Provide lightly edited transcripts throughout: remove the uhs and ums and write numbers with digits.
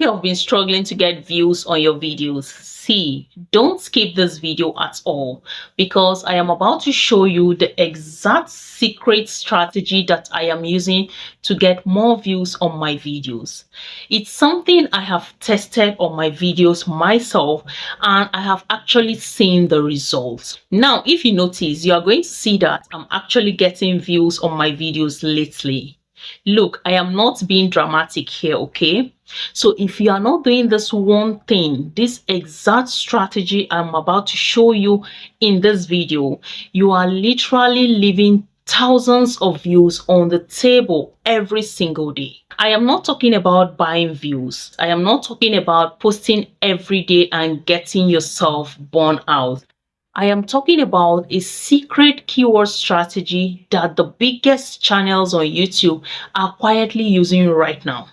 you have been struggling to get views on your videos, see, don't skip this video at all, because I am about to show you the exact secret strategy that I am using to get more views on my videos. It's something I have tested on my videos myself, and I have actually seen the results. Now, if you notice, you are going to see that I'm actually getting views on my videos lately. Look, I am not being dramatic here, okay? So if you are not doing this one thing, this exact strategy I'm about to show you in this video, you are literally leaving thousands of views on the table every single day. I am not talking about buying views. I am not talking about posting every day and getting yourself burned out. I am talking about a secret keyword strategy that the biggest channels on YouTube are quietly using right now.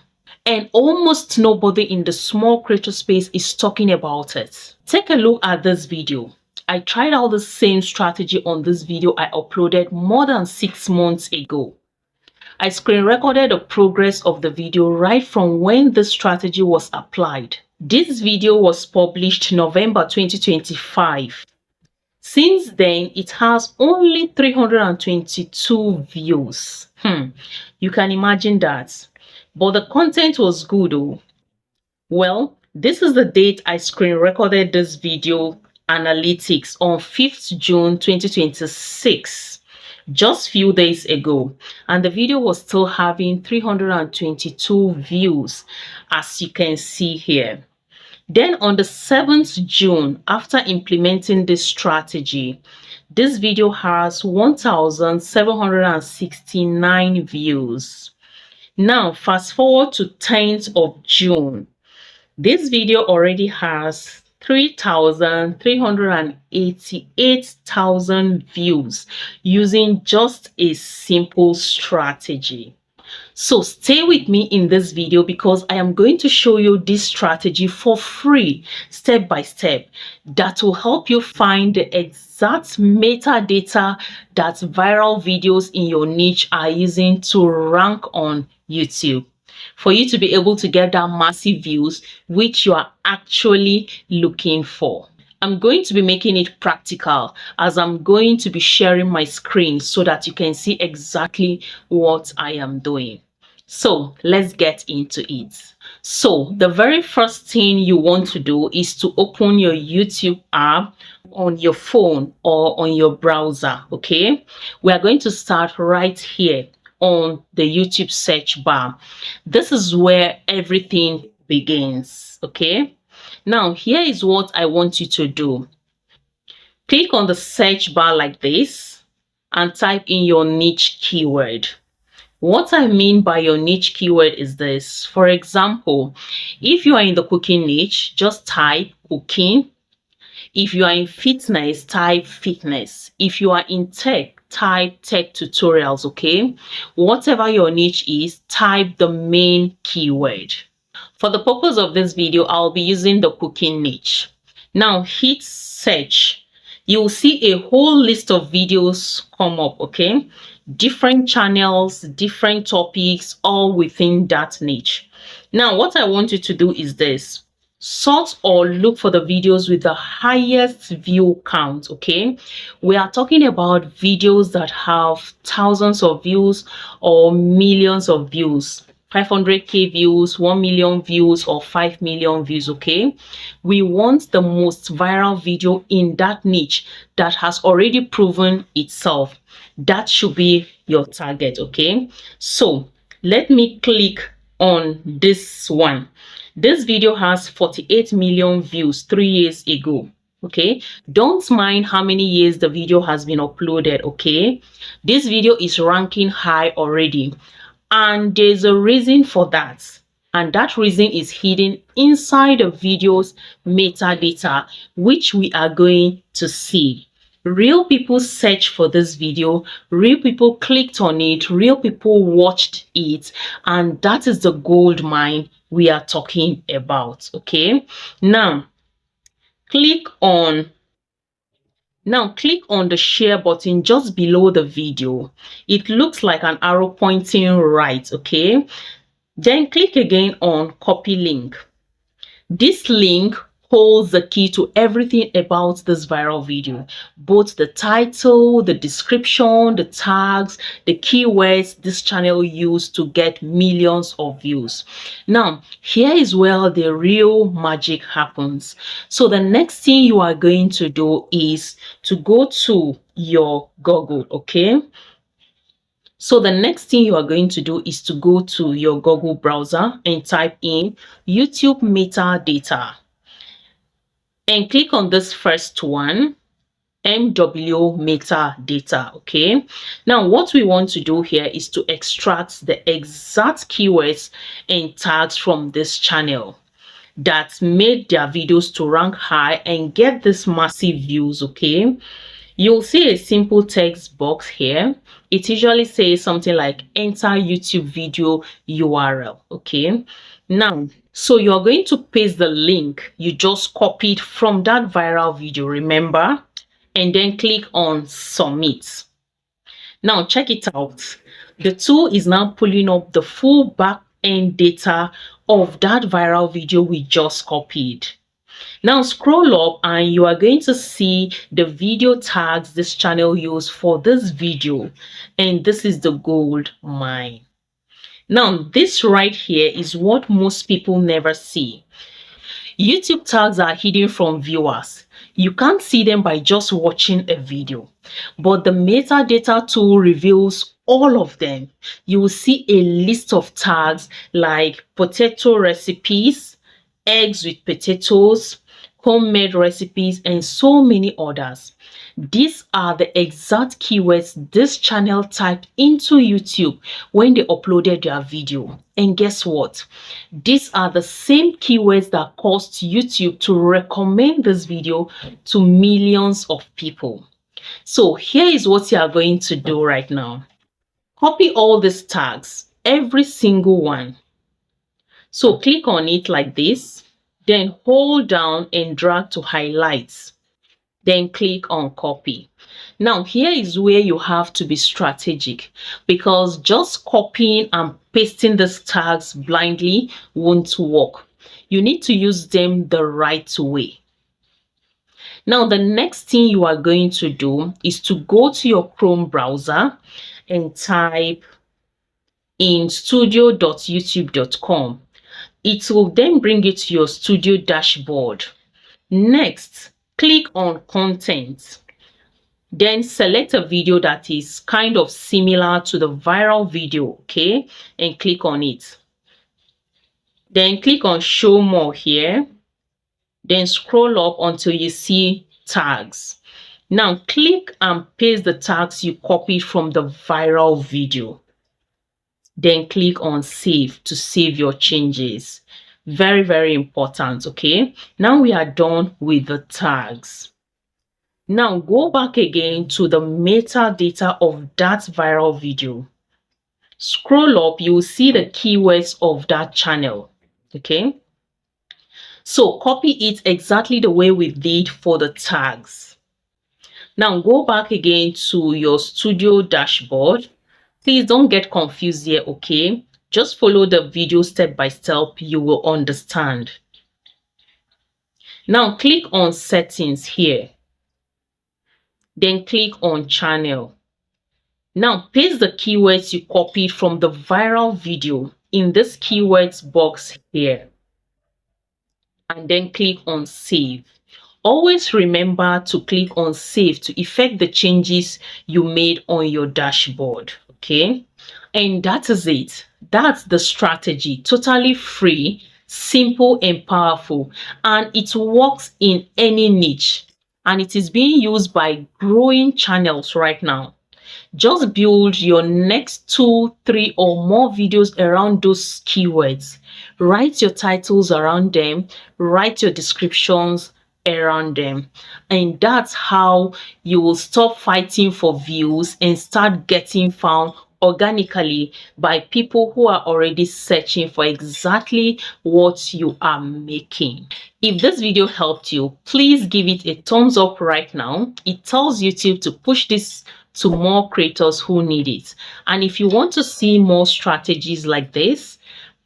And almost nobody in the small creator space is talking about it. Take a look at this video. I tried out the same strategy on this video I uploaded more than 6 months ago. I screen recorded the progress of the video right from when this strategy was applied. This video was published November 2025. Since then, it has only 322 views. You can imagine that. But the content was good though. Well, this is the date I screen recorded this video analytics on 5th June 2026. Just few days ago, and the video was still having 322 views, as you can see here. Then on the 7th June, after implementing this strategy, this video has 1,769 views. Now, fast forward to 10th of June. This video already has 388,000 views using just a simple strategy. So stay with me in this video, because I am going to show you this strategy for free, step by step, that will help you find the exact metadata that viral videos in your niche are using to rank on YouTube, for you to be able to get that massive views which you are actually looking for. I'm going to be making it practical, as I'm going to be sharing my screen so that you can see exactly what I am doing. So let's get into it. So the very first thing you want to do is to open your YouTube app on your phone or on your browser, okay? We are going to start right here on the YouTube search bar. This is where everything begins, okay? Now, here is what I want you to do. Click on the search bar like this and type in your niche keyword. What I mean by your niche keyword is this. For example, if you are in the cooking niche, just type cooking. If you are in fitness, type fitness. If you are in tech, type tech tutorials, okay? Whatever your niche is, type the main keyword. For the purpose of this video, I'll be using the cooking niche. Now hit search. You will see a whole list of videos come up, okay? Different channels, different topics, all within that niche. Now, what I want you to do is this. Sort or look for the videos with the highest view count, okay? We are talking about videos that have thousands of views or millions of views. 500k views, 1 million views, or 5 million views, okay? We want the most viral video in that niche that has already proven itself. That should be your target, okay? So let me click on this one. This video has 48 million views 3 years ago. Okay, don't mind how many years the video has been uploaded, okay? This video is ranking high already. And there's a reason for that. And that reason is hidden inside the video's metadata, which we are going to see. Real people searched for this video, real people clicked on it, real people watched it, and that is the gold mine we are talking about, okay? Now, click on the share button just below the video. It looks like an arrow pointing right, okay? Then click again on copy link. This link holds the key to everything about this viral video, both the title, the description, the tags, the keywords this channel used to get millions of views. Now, here is where the real magic happens. So the next thing you are going to do is to go to your Google, okay? So the next thing you are going to do is to go to your Google browser and type in YouTube metadata and click on this first one, MW metadata. Okay, now what we want to do here is to extract the exact keywords and tags from this channel that made their videos to rank high and get this massive views. Okay, you'll see a simple text box here. It usually says something like enter YouTube video URL. Okay, now so you're going to paste the link you just copied from that viral video, remember, and then click on submit. Now check it out. The tool is now pulling up the full back end data of that viral video we just copied. Now scroll up and you are going to see the video tags this channel used for this video, and this is the gold mine. Now this right here is what most people never see. YouTube tags are hidden from viewers. You can't see them by just watching a video, but the metadata tool reveals all of them. You will see a list of tags like potato recipes, eggs with potatoes, homemade recipes, and so many others. These are the exact keywords this channel typed into YouTube when they uploaded their video. And guess what? These are the same keywords that caused YouTube to recommend this video to millions of people. So here is what you are going to do right now. Copy all these tags, every single one. So click on it like this, then hold down and drag to highlights. Then click on copy. Now here is where you have to be strategic, because just copying and pasting these tags blindly won't work. You need to use them the right way. Now the next thing you are going to do is to go to your Chrome browser and type in studio.youtube.com. It will then bring it to your studio dashboard. Next, click on content. Then select a video that is kind of similar to the viral video, okay? And click on it. Then click on show more here. Then scroll up until you see tags. Now click and paste the tags you copied from the viral video. Then click on save to save your changes. Very, very important, okay? Now we are done with the tags. Now go back again to the metadata of that viral video. Scroll up, you will see the keywords of that channel, okay? So copy it exactly the way we did for the tags. Now go back again to your studio dashboard. Please don't get confused here, okay? Just follow the video step by step, you will understand. Now click on settings here. Then click on channel. Now paste the keywords you copied from the viral video in this keywords box here. And then click on save. Always remember to click on save to effect the changes you made on your dashboard, okay? And that is it. That's the strategy. Totally free, simple and powerful, and it works in any niche, and it is being used by growing channels right now. Just build your next 2, 3 or more videos around those keywords. Write your titles around them, write your descriptions around them, and that's how you will stop fighting for views and start getting found organically by people who are already searching for exactly what you are making. If this video helped you, please give it a thumbs up right now. It tells YouTube to push this to more creators who need it. And if you want to see more strategies like this,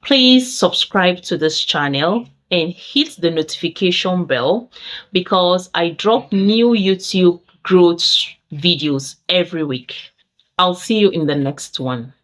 please subscribe to this channel and hit the notification bell because I drop new YouTube growth videos every week. I'll see you in the next one.